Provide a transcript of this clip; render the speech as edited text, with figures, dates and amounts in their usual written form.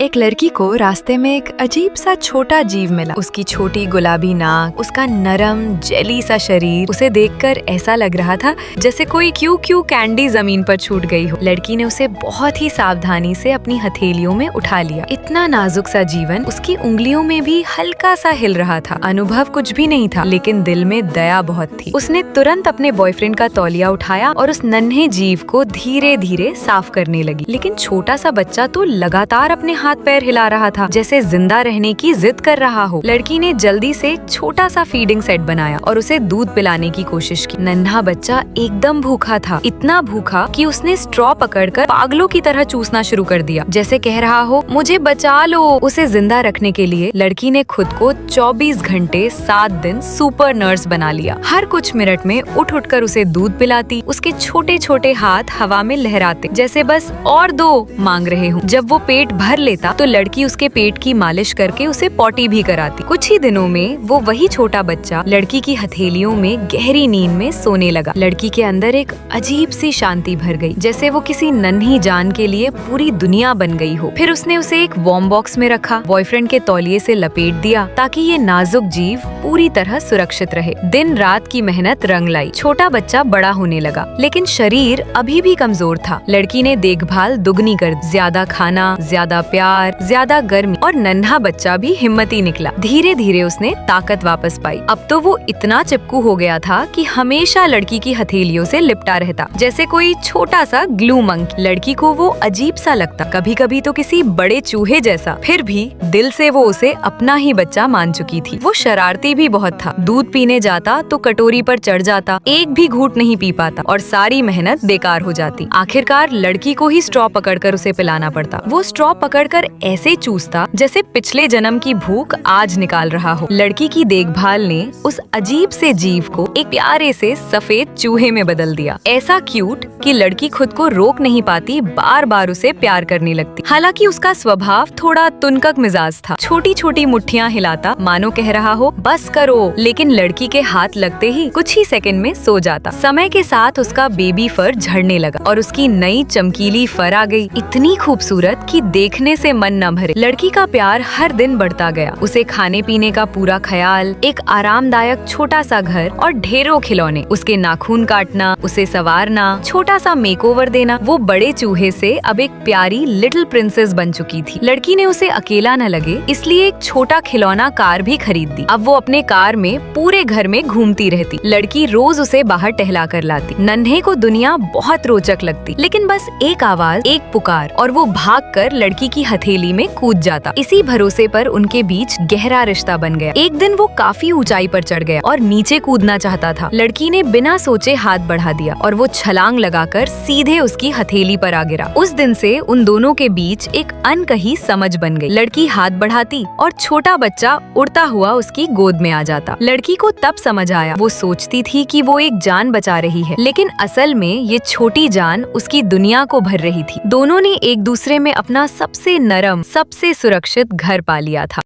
एक लड़की को रास्ते में एक अजीब सा छोटा जीव मिला। उसकी छोटी गुलाबी नाक, उसका नरम जेली सा शरीर, उसे देखकर ऐसा लग रहा था जैसे कोई क्यू कैंडी जमीन पर छूट गई हो। लड़की ने उसे बहुत ही सावधानी से अपनी हथेलियों में उठा लिया। इतना नाजुक सा जीवन, उसकी उंगलियों में भी हल्का सा हिल रहा था। अनुभव कुछ भी नहीं था, लेकिन दिल में दया बहुत थी। उसने तुरंत अपने बॉयफ्रेंड का तौलिया उठाया और उस नन्हे जीव को धीरे धीरे साफ करने लगी। लेकिन छोटा सा बच्चा तो लगातार अपने हाथ पैर हिला रहा था, जैसे जिंदा रहने की जिद कर रहा हो। लड़की ने जल्दी से एक छोटा सा फीडिंग सेट बनाया और उसे दूध पिलाने की कोशिश की। नन्हा बच्चा एकदम भूखा था, इतना भूखा कि उसने स्ट्रॉ पकड़कर पागलों की तरह चूसना शुरू कर दिया, जैसे कह रहा हो मुझे बचा लो। उसे जिंदा रखने के लिए लड़की ने खुद को 24 घंटे 7 दिन सुपर नर्स बना लिया। हर कुछ मिनट में उठ उठकर उसे दूध पिलाती। उसके छोटे छोटे हाथ हवा में लहराते, जैसे बस और दो मांग रहे हो। जब वो पेट भर लेता तो लड़की उसके पेट की मालिश करके उसे पॉटी भी कराती। कुछ ही दिनों में वो वही छोटा बच्चा लड़की की हथेलियों में गहरी नींद में सोने लगा। लड़की के अंदर एक अजीब सी शांति भर गई, जैसे वो किसी नन्ही जान के लिए पूरी दुनिया बन गई हो। फिर उसने उसे एक वार्म बॉक्स में रखा, बॉयफ्रेंड के तौलिए से लपेट दिया ताकि ये नाजुक जीव पूरी तरह सुरक्षित रहे। दिन रात की मेहनत रंग लाई। छोटा बच्चा बड़ा होने लगा, लेकिन शरीर अभी भी कमजोर था। लड़की ने देखभाल दुगनी कर दी। ज्यादा खाना, ज्यादा प्यार, ज्यादा गर्मी, और नन्हा बच्चा भी हिम्मती निकला। धीरे धीरे उसने ताकत वापस पाई। अब तो वो इतना चिपकू हो गया था कि हमेशा लड़की की हथेलियों से लिपटा रहता, जैसे कोई छोटा सा ग्लू मंकी। लड़की को वो अजीब सा लगता, कभी कभी तो किसी बड़े चूहे जैसा। फिर भी दिल से वो उसे अपना ही बच्चा मान चुकी थी। वो शरारती भी बहुत था। दूध पीने जाता तो कटोरी पर चढ़ जाता, एक भी घूंट नहीं पी पाता और सारी मेहनत बेकार हो जाती। आखिरकार लड़की को ही स्ट्रॉ पकड़कर उसे पिलाना पड़ता। वो स्ट्रॉ पकड़कर ऐसे चूसता जैसे पिछले जन्म की भूख आज निकाल रहा हो। लड़की की देखभाल ने उस अजीब से जीव को एक प्यारे से सफेद चूहे में बदल दिया। ऐसा क्यूट कि लड़की खुद को रोक नहीं पाती, बार बार उसे प्यार करने लगती। हालांकि उसका स्वभाव थोड़ा तुनकक मिजाज था। छोटी छोटी मुट्ठियां हिलाता, मानो कह रहा हो बस करो, लेकिन लड़की के हाथ लगते ही कुछ ही सेकंड में सो जाता। समय के साथ उसका बेबी फर झड़ने लगा और उसकी नई चमकीली फर आ गई, इतनी खूबसूरत कि देखने से मन न भरे। लड़की का प्यार हर दिन बढ़ता गया। उसे खाने पीने का पूरा ख्याल, एक आरामदायक छोटा सा घर और ढेरों खिलौने। उसके नाखून काटना, उसे संवारना, छोटा सा मेकओवर देना। वो बड़े चूहे से अब एक प्यारी लिटिल प्रिंसेस बन चुकी थी। लड़की ने उसे अकेला न लगे, इसलिए एक छोटा खिलौना कार भी खरीद दी। अब वो अपने कार में पूरे घर में घूमती रहती। लड़की रोज उसे बाहर टहला कर लाती। नन्हे को दुनिया बहुत रोचक लगती, लेकिन बस एक आवाज, एक पुकार, और वो भागकर लड़की की हथेली में कूद जाता। इसी भरोसे पर उनके बीच गहरा रिश्ता बन गया। एक दिन वो काफी ऊंचाई पर चढ़ गया और नीचे कूदना चाहता था। लड़की ने बिना सोचे हाथ बढ़ा दिया और वो छलांग लगाकर सीधे उसकी हथेली पर आ गिरा। उस दिन से उन दोनों के बीच एक अनकही समझ बन गई। लड़की हाथ बढ़ाती और छोटा बच्चा उड़ता हुआ उसकी गोद में आ जाता। लड़की को तब समझ आया, वो सोचती थी कि वो एक जान बचा रही है, लेकिन असल में ये छोटी जान उसकी दुनिया को भर रही थी। दोनों ने एक दूसरे में अपना सबसे नरम, सबसे सुरक्षित घर पा लिया था।